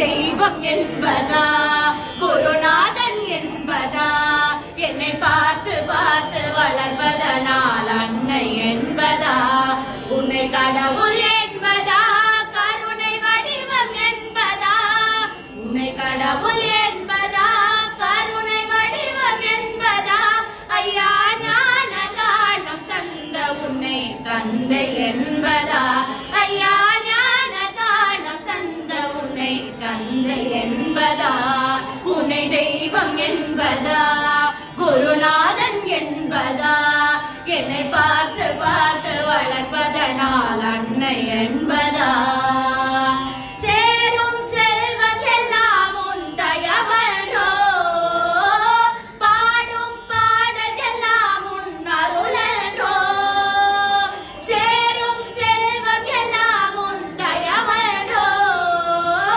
தெய்வம் என்பதா குருநாதன் என்பதா என்னை பார்த்து பார்த்து வளர்வதனால் அன்னை என்பதா உன்னை கடவுள் என்பதா கருணை வடிவம் என்பதா உன்னை கடவுள் என்பதா கருணை வடிவம் என்பதா ஐயா ஞான தானம் தந்த உன்னை தந்தை என்பதா ஐயா ஞான தானம் தந்த உன்னை தந்தை என்பதா உன்னை தெய்வம் என்பதா குருநாதன் என்பதா என்னை பார்த்து பார்த்து வளர்ப்பதனால் அன்னை என்பதா